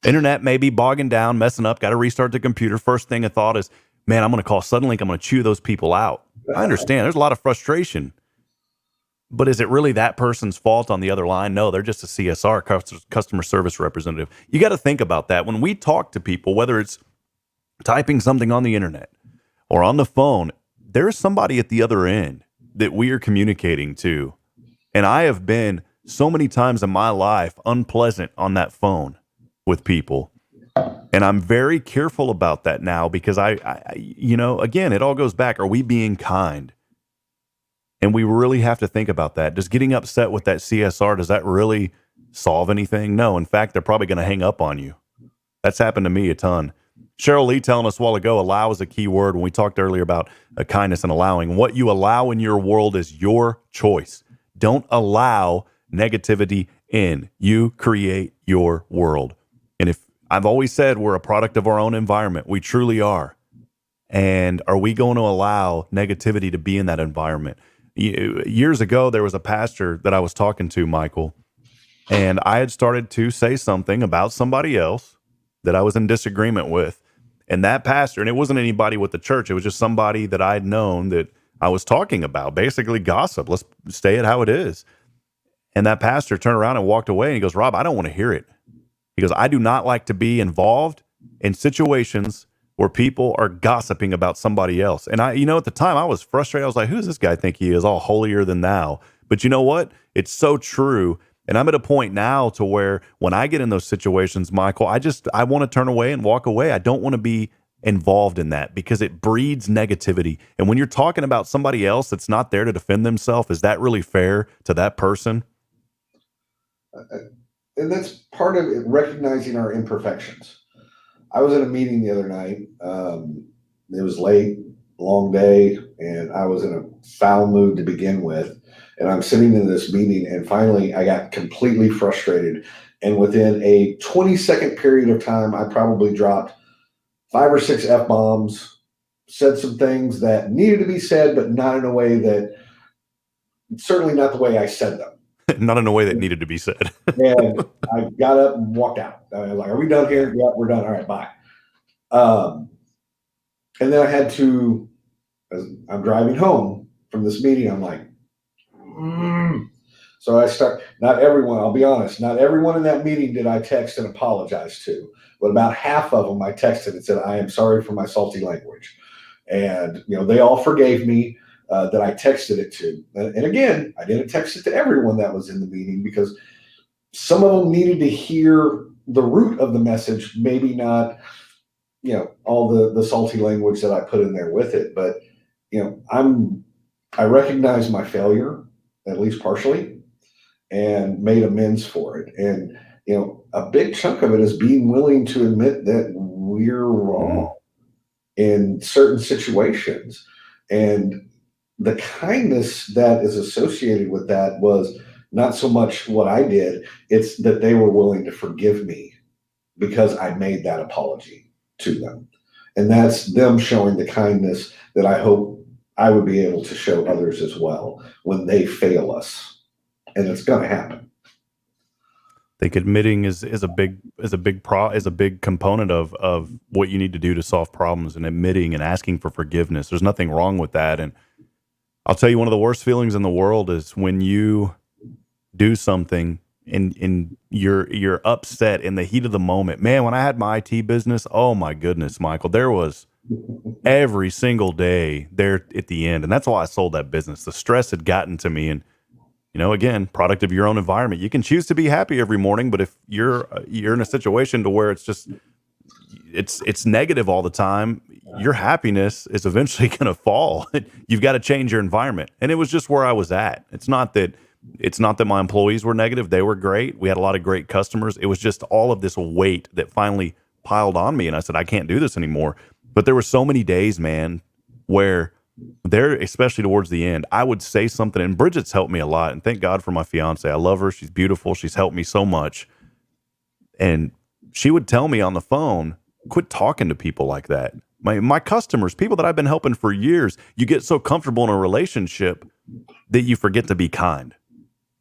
Internet may be bogging down, messing up. Got to restart the computer. First thing I thought is, man, I'm going to call Suddenlink. I'm going to chew those people out. I understand. There's a lot of frustration. But is it really that person's fault on the other line? No, they're just a CSR, customer service representative. You got to think about that. When we talk to people, whether it's typing something on the internet or on the phone, there's somebody at the other end that we are communicating to. And I have been so many times in my life unpleasant on that phone with people. And I'm very careful about that now because I again, it all goes back. Are we being kind? And we really have to think about that. Does getting upset with that CSR, does that really solve anything? No. In fact, they're probably going to hang up on you. That's happened to me a ton. Cheryl Lee telling us a while ago, allow is a key word. When we talked earlier about kindness and allowing, what you allow in your world is your choice. Don't allow negativity in. You create your world. And if I've always said we're a product of our own environment, we truly are. And are we going to allow negativity to be in that environment? Years ago, there was a pastor that I was talking to, Michael, and I had started to say something about somebody else that I was in disagreement with. And that pastor, and it wasn't anybody with the church, it was just somebody that I'd known that I was talking about, basically gossip. Let's stay it how it is. And that pastor turned around and walked away, and he goes, Rob, I don't want to hear it. He goes, I do not like to be involved in situations where people are gossiping about somebody else. And at the time I was frustrated. I was like, who does this guy think he is, all holier than thou? But you know what? It's so true. And I'm at a point now to where when I get in those situations, Michael, I want to turn away and walk away. I don't want to be involved in that because it breeds negativity. And when you're talking about somebody else that's not there to defend themselves, is that really fair to that person? And that's part of it, recognizing our imperfections. I was in a meeting the other night. It was late, long day, and I was in a foul mood to begin with. And I'm sitting in this meeting, and finally I got completely frustrated. And within a 20-second period of time, I probably dropped 5 or 6 F-bombs, said some things that needed to be said, but not in a way that, certainly not the way I said them. Not in a way that needed to be said. And I got up and walked out. I was like, are we done here? Yeah, we're done. All right, bye. And then I had to, as I'm driving home from this meeting, I'm like, So I start, not everyone, I'll be honest, not everyone in that meeting did I text and apologize to, but about half of them I texted and said, I am sorry for my salty language. And, they all forgave me. That I texted it to. And again, I didn't text it to everyone that was in the meeting because some of them needed to hear the root of the message, maybe not, all the salty language that I put in there with it. But, I recognize my failure, at least partially, and made amends for it. And, a big chunk of it is being willing to admit that we're wrong in certain situations. And the kindness that is associated with that was not so much what I did, it's that they were willing to forgive me because I made that apology to them. And that's them showing the kindness that I hope I would be able to show others as well when they fail us. And it's going to happen. I think admitting is a big component of what you need to do to solve problems, and admitting and asking for forgiveness. There's nothing wrong with that. And I'll tell you, one of the worst feelings in the world is when you do something and you're upset in the heat of the moment. Man, when I had my IT business, oh my goodness, Michael, there was every single day there at the end. And that's why I sold that business. The stress had gotten to me. And, again, product of your own environment. You can choose to be happy every morning, but if you're in a situation to where it's negative all the time, your happiness is eventually going to fall. You've got to change your environment. And it was just where I was at. It's not that my employees were negative. They were great. We had a lot of great customers. It was just all of this weight that finally piled on me. And I said, I can't do this anymore. But there were so many days, man, where especially towards the end, I would say something, and Bridget's helped me a lot. And thank God for my fiance. I love her. She's beautiful. She's helped me so much. And she would tell me on the phone, quit talking to people like that. My customers, people that I've been helping for years, you get so comfortable in a relationship that you forget to be kind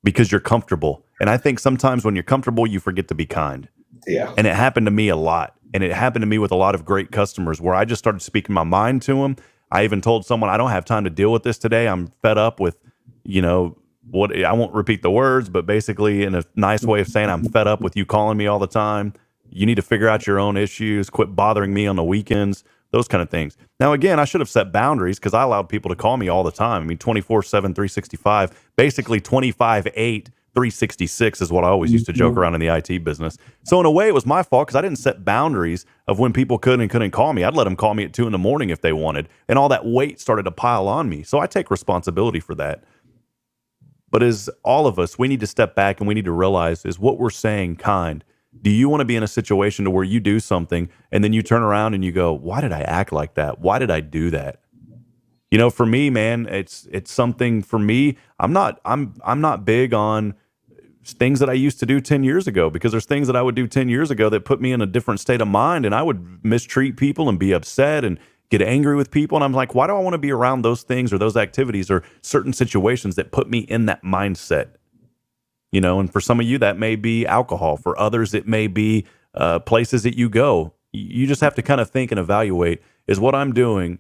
because you're comfortable. And I think sometimes when you're comfortable, you forget to be kind. Yeah. And it happened to me a lot. And it happened to me with a lot of great customers where I just started speaking my mind to them. I even told someone, I don't have time to deal with this today. I'm fed up with, what I won't repeat the words, but basically in a nice way of saying I'm fed up with you calling me all the time. You need to figure out your own issues, quit bothering me on the weekends, those kind of things. Now, again, I should have set boundaries because I allowed people to call me all the time. I mean, 24/7, 365, basically 25/8, 366 is what I always used to joke around in the IT business. So in a way, it was my fault because I didn't set boundaries of when people could and couldn't call me. I'd let them call me at 2 a.m. if they wanted, and all that weight started to pile on me. So I take responsibility for that. But as all of us, we need to step back and we need to realize, is what we're saying kind? Do you want to be in a situation to where you do something and then you turn around and you go, why did I act like that? Why did I do that? You know, for me, man, it's something for me. I'm not big on things that I used to do 10 years ago, because there's things that I would do 10 years ago that put me in a different state of mind, and I would mistreat people and be upset and get angry with people. And I'm like, why do I want to be around those things or those activities or certain situations that put me in that mindset? You know, and for some of you, that may be alcohol. For others, it may be places that you go. You just have to kind of think and evaluate, is what I'm doing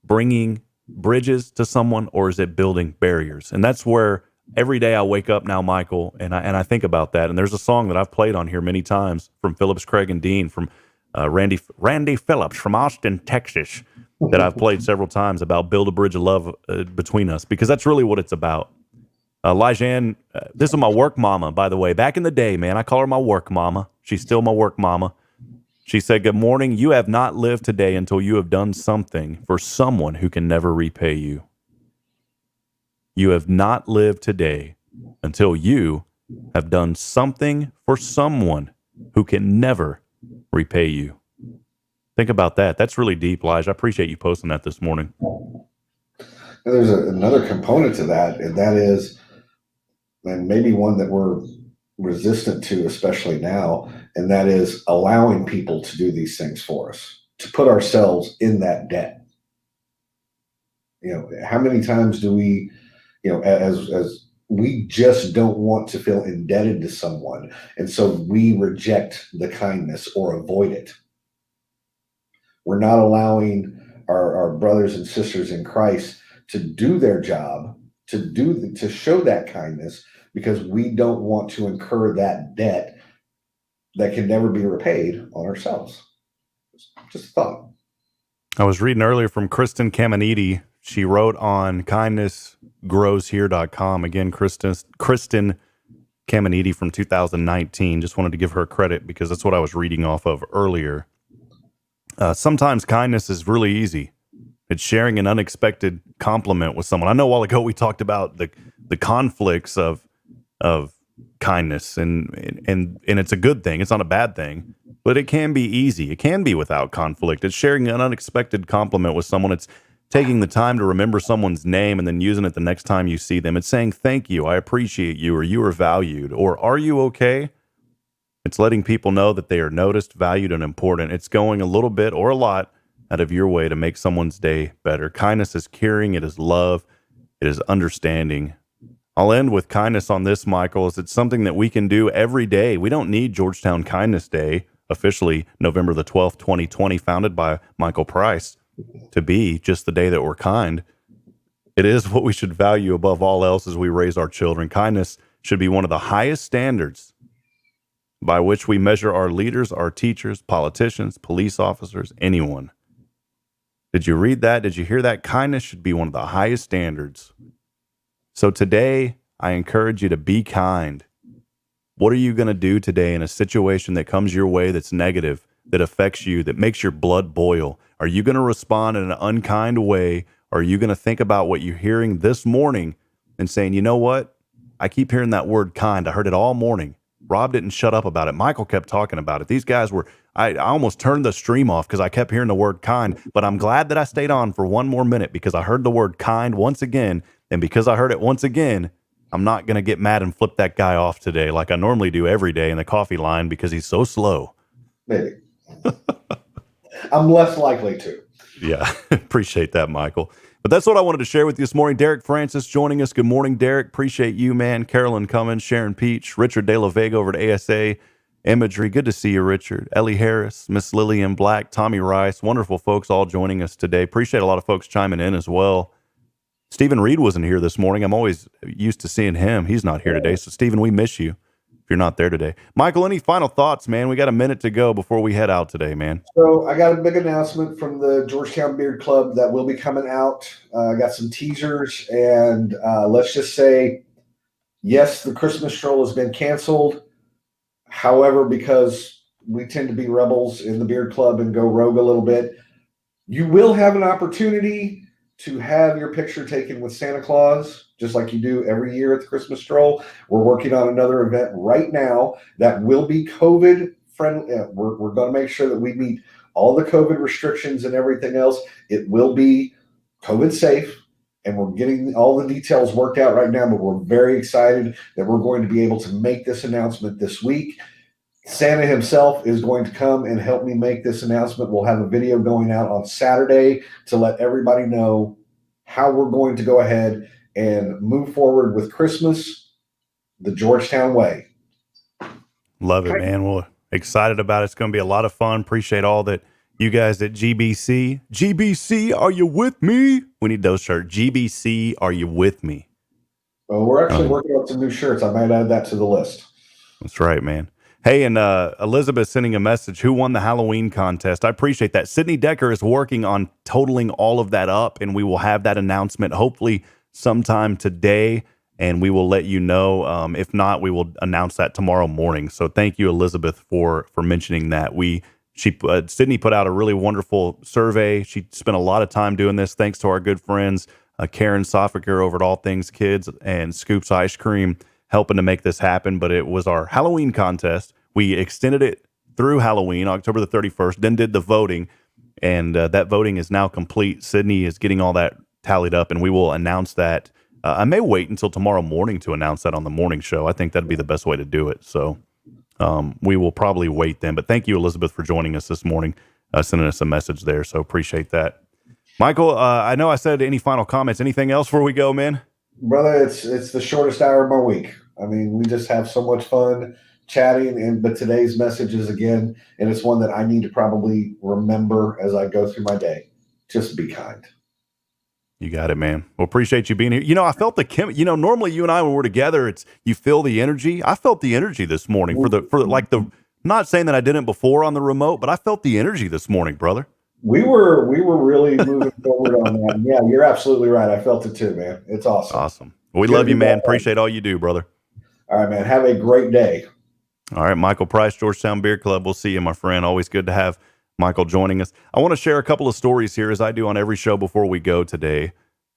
bringing bridges to someone, or is it building barriers? And that's where every day I wake up now, Michael, and I think about that. And there's a song that I've played on here many times from Phillips, Craig, and Dean, from Randy Phillips from Austin, Texas, that I've played several times about build a bridge of love between us, because that's really what it's about. Lijan, this is my work mama, by the way. Back in the day, man, I call her my work mama. She's still my work mama. She said, good morning. You have not lived today until you have done something for someone who can never repay you. You have not lived today until you have done something for someone who can never repay you. Think about that. That's really deep, Lige. I appreciate you posting that this morning. There's another component to that, and that is, and maybe one that we're resistant to, especially now, and that is allowing people to do these things for us, to put ourselves in that debt. You know, how many times do we, you know, as we just don't want to feel indebted to someone, and so we reject the kindness or avoid it. We're not allowing our brothers and sisters in Christ to do their job, to show that kindness, because we don't want to incur that debt that can never be repaid on ourselves. Just a thought. I was reading earlier from Kristen Caminiti. She wrote on kindnessgrowshere.com. Again, Kristen Caminiti from 2019. Just wanted to give her credit because that's what I was reading off of earlier. Sometimes kindness is really easy. It's sharing an unexpected compliment with someone. I know a while ago we talked about the conflicts of kindness, and it's a good thing. It's not a bad thing, but it can be easy. It can be without conflict. It's sharing an unexpected compliment with someone. It's taking the time to remember someone's name and then using it the next time you see them. It's saying, thank you, I appreciate you, or you are valued, or are you okay? It's letting people know that they are noticed, valued, and important. It's going a little bit or a lot out of your way to make someone's day better. Kindness is caring. It is love. It is understanding. I'll end with kindness on this, Michael, is it's something that we can do every day. We don't need Georgetown Kindness Day, officially November the 12th, 2020, founded by Michael Price, to be just the day that we're kind. It is what we should value above all else as we raise our children. Kindness should be one of the highest standards by which we measure our leaders, our teachers, politicians, police officers, anyone. Did you read that? Did you hear that? Kindness should be one of the highest standards. So today, I encourage you to be kind. What are you going to do today in a situation that comes your way that's negative, that affects you, that makes your blood boil? Are you going to respond in an unkind way? Or are you going to think about what you're hearing this morning and saying, you know what? I keep hearing that word kind. I heard it all morning. Rob didn't shut up about it. Michael kept talking about it. These guys were, I almost turned the stream off because I kept hearing the word kind, but I'm glad that I stayed on for one more minute because I heard the word kind once again. And because I heard it once again, I'm not going to get mad and flip that guy off today like I normally do every day in the coffee line because he's so slow. Maybe. I'm less likely to. Yeah, appreciate that, Michael. But that's what I wanted to share with you this morning. Derek Francis joining us. Good morning, Derek. Appreciate you, man. Carolyn Cummins, Sharon Peach, Richard De La Vega over at ASA Imagery. Good to see you, Richard. Ellie Harris, Miss Lillian Black, Tommy Rice. Wonderful folks all joining us today. Appreciate a lot of folks chiming in as well. Stephen Reed wasn't here this morning. I'm always used to seeing him. He's not here today. So, Stephen, we miss you if you're not there today. Michael, any final thoughts, man? We got a minute to go before we head out today, man. So I got a big announcement from the Georgetown Beard Club that will be coming out. I got some teasers, and let's just say, yes, the Christmas stroll has been canceled. However, because we tend to be rebels in the Beard Club and go rogue a little bit, you will have an opportunity to have your picture taken with Santa Claus, just like you do every year at the Christmas stroll. We're working on another event right now that will be COVID friendly. We're going to make sure that we meet all the COVID restrictions and everything else. It will be COVID safe, and we're getting all the details worked out right now, but we're very excited that we're going to be able to make this announcement this week. Santa himself is going to come and help me make this announcement. We'll have a video going out on Saturday to let everybody know how we're going to go ahead and move forward with Christmas the Georgetown way. Love it, man. Well, excited about it. It's going to be a lot of fun. Appreciate all that you guys at GBC. GBC, are you with me? We need those shirts. GBC, are you with me? Well, we're actually working on some new shirts. I might add that to the list. That's right, man. Hey, and Elizabeth sending a message. Who won the Halloween contest? I appreciate that. Sydney Decker is working on totaling all of that up, and we will have that announcement hopefully sometime today, and we will let you know. If not, we will announce that tomorrow morning. So thank you, Elizabeth, for mentioning that. Sydney put out a really wonderful survey. She spent a lot of time doing this. Thanks to our good friends, Karen Soffiker over at All Things Kids and Scoops Ice Cream, helping to make this happen. But it was our Halloween contest. We extended it through Halloween, October the 31st, then did the voting, and that voting is now complete. Sydney is getting all that tallied up, and we will announce that. I may wait until tomorrow morning to announce that on the morning show. I think that'd be the best way to do it. So we will probably wait then. But thank you, Elizabeth, for joining us this morning, sending us a message there. So appreciate that. Michael, I know I said any final comments. Anything else before we go, man? Brother, it's the shortest hour of my week. I mean, we just have so much fun chatting, but today's message is, again, and it's one that I need to probably remember as I go through my day. Just be kind. You got it, man. Well, appreciate you being here. You know, I felt the normally you and I, when we're together, you feel the energy. I felt the energy this morning not saying that I didn't before on the remote, but I felt the energy this morning, brother. We were really moving forward on that. Yeah, you're absolutely right. I felt it too, man. It's awesome. Awesome. We love you, man. Appreciate all you do, brother. All right, man. Have a great day. All right, Michael Price, Georgetown Beer Club. We'll see you, my friend. Always good to have Michael joining us. I want to share a couple of stories here, as I do on every show before we go today.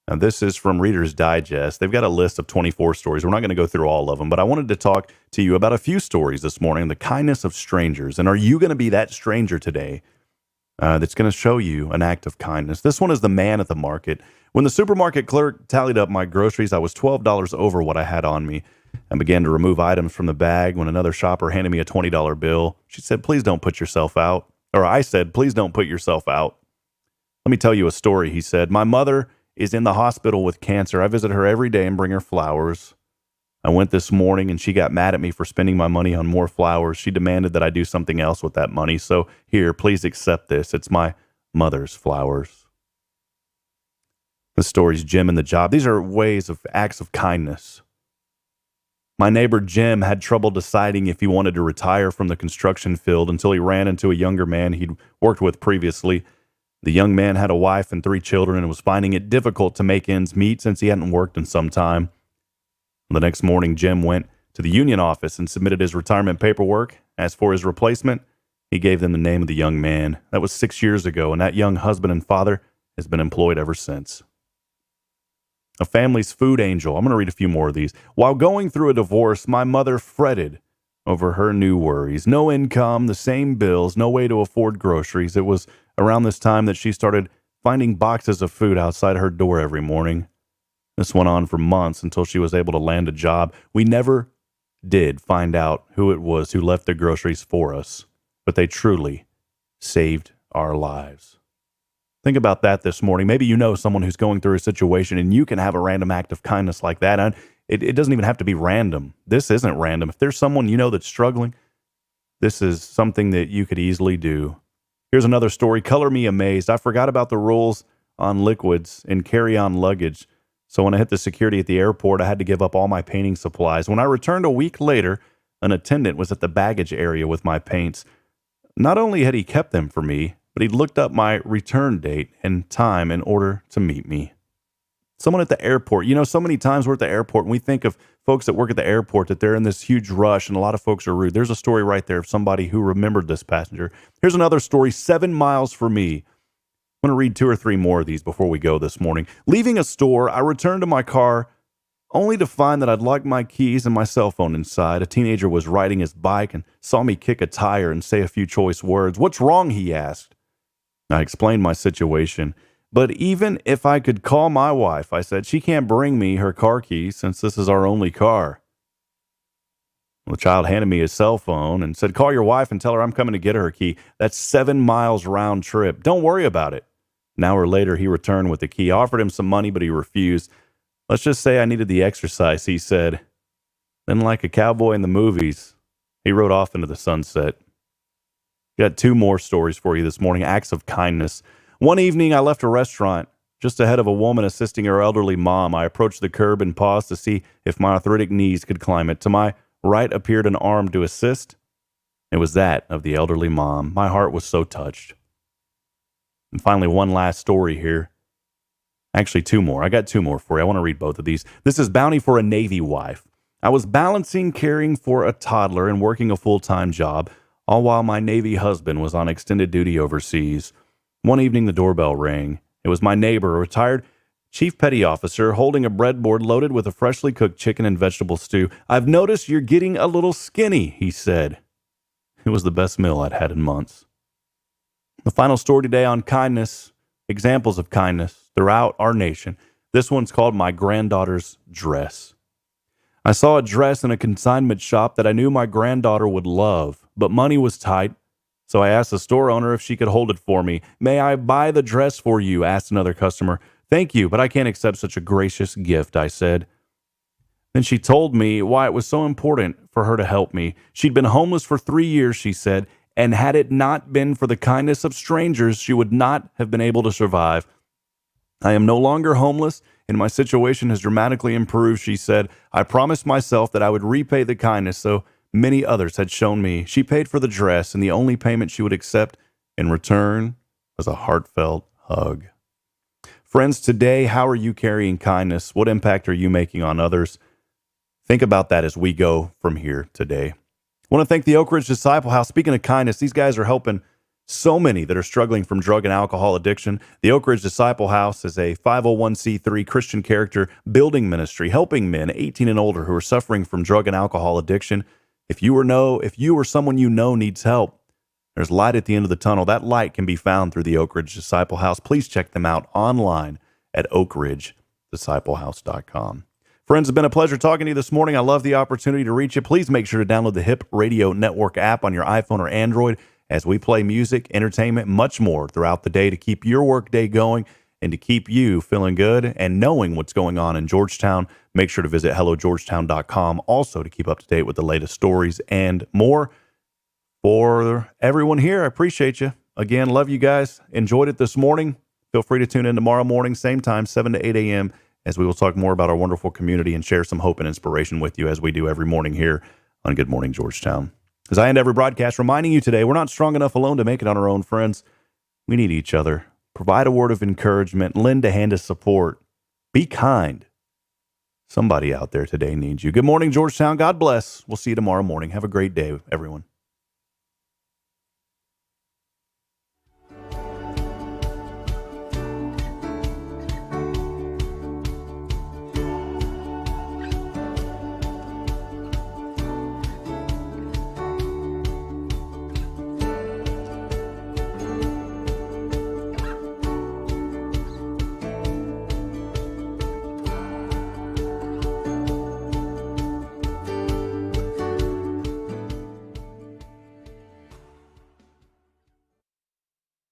And this is from Reader's Digest. They've got a list of 24 stories. We're not going to go through all of them, but I wanted to talk to you about a few stories this morning, the kindness of strangers. And are you going to be that stranger today that's going to show you an act of kindness? This one is the man at the market. When the supermarket clerk tallied up my groceries, I was $12 over what I had on me. I began to remove items from the bag when another shopper handed me a $20 bill. She said, "Please don't put yourself out." Or I said, "Please don't put yourself out." "Let me tell you a story," he said. "My mother is in the hospital with cancer. I visit her every day and bring her flowers. I went this morning and she got mad at me for spending my money on more flowers. She demanded that I do something else with that money. So here, please accept this. It's my mother's flowers." The story's Jim and the job. These are ways of acts of kindness. My neighbor Jim had trouble deciding if he wanted to retire from the construction field until he ran into a younger man he'd worked with previously. The young man had a wife and 3 children and was finding it difficult to make ends meet since he hadn't worked in some time. The next morning, Jim went to the union office and submitted his retirement paperwork. As for his replacement, he gave them the name of the young man. That was 6 years ago, and that young husband and father has been employed ever since. A family's food angel. I'm going to read a few more of these. While going through a divorce, my mother fretted over her new worries. No income, the same bills, no way to afford groceries. It was around this time that she started finding boxes of food outside her door every morning. This went on for months until she was able to land a job. We never did find out who it was who left the groceries for us, but they truly saved our lives. Think about that this morning. Maybe you know someone who's going through a situation and you can have a random act of kindness like that. And it doesn't even have to be random. This isn't random. If there's someone you know that's struggling, this is something that you could easily do. Here's another story. Color me amazed. I forgot about the rules on liquids and carry-on luggage, So when I hit the security at the airport, I had to give up all my painting supplies. When I returned a week later, an attendant was at the baggage area with my paints. Not only had he kept them for me, but he'd looked up my return date and time in order to meet me. Someone at the airport. You know, so many times we're at the airport and we think of folks that work at the airport that they're in this huge rush and a lot of folks are rude. There's a story right there of somebody who remembered this passenger. Here's another story, 7 miles for me. I'm going to read 2 or 3 more of these before we go this morning. Leaving a store, I returned to my car only to find that I'd locked my keys and my cell phone inside. A teenager was riding his bike and saw me kick a tire and say a few choice words. "What's wrong?" he asked. I explained my situation. "But even if I could call my wife," I said, "she can't bring me her car keys since this is our only car." Well, the child handed me his cell phone and said, "Call your wife and tell her I'm coming to get her key. That's 7 miles round trip. Don't worry about it." An hour later, he returned with the key. I offered him some money, but he refused. "Let's just say I needed the exercise," he said. Then, like a cowboy in the movies, he rode off into the sunset. Got 2 more stories for you this morning, acts of kindness. One evening, I left a restaurant just ahead of a woman assisting her elderly mom. I approached the curb and paused to see if my arthritic knees could climb it. To my right appeared an arm to assist. It was that of the elderly mom. My heart was so touched. And finally, one last story here. Actually, 2 more. I got 2 more for you. I want to read both of these. This is Bounty for a Navy wife. I was balancing caring for a toddler and working a full-time job, all while my Navy husband was on extended duty overseas. One evening, the doorbell rang. It was my neighbor, a retired chief petty officer, holding a breadboard loaded with a freshly cooked chicken and vegetable stew. "I've noticed you're getting a little skinny," he said. It was the best meal I'd had in months. The final story today on kindness, examples of kindness throughout our nation. This one's called My Granddaughter's Dress. I saw a dress in a consignment shop that I knew my granddaughter would love, but money was tight, so I asked the store owner if she could hold it for me. "May I buy the dress for you?" asked another customer. "Thank you, but I can't accept such a gracious gift," I said. Then she told me why it was so important for her to help me. She'd been homeless for 3 years, she said, and had it not been for the kindness of strangers, she would not have been able to survive. "I am no longer homeless, and my situation has dramatically improved," she said. "I promised myself that I would repay the kindness so many others had shown me." She paid for the dress, and the only payment she would accept in return was a heartfelt hug. Friends, today, how are you carrying kindness? What impact are you making on others? Think about that as we go from here today. I want to thank the Oak Ridge Disciple House. Speaking of kindness, these guys are helping so many that are struggling from drug and alcohol addiction. The Oak Ridge Disciple House is a 501c3 Christian character building ministry, helping men 18 and older who are suffering from drug and alcohol addiction. If you or someone you know needs help, there's light at the end of the tunnel. That light can be found through the Oak Ridge Disciple House. Please check them out online at oakridgedisciplehouse.com. Friends, it's been a pleasure talking to you this morning. I love the opportunity to reach you. Please make sure to download the Hip Radio Network app on your iPhone or Android as we play music, entertainment, much more throughout the day to keep your workday going and to keep you feeling good and knowing what's going on in Georgetown. Make sure to visit hellogeorgetown.com also to keep up to date with the latest stories and more. For everyone here, I appreciate you. Again, love you guys. Enjoyed it this morning. Feel free to tune in tomorrow morning, same time, 7 to 8 a.m., as we will talk more about our wonderful community and share some hope and inspiration with you as we do every morning here on Good Morning Georgetown. As I end every broadcast, reminding you today, we're not strong enough alone to make it on our own, friends. We need each other. Provide a word of encouragement. Lend a hand of support. Be kind. Somebody out there today needs you. Good morning, Georgetown. God bless. We'll see you tomorrow morning. Have a great day, everyone.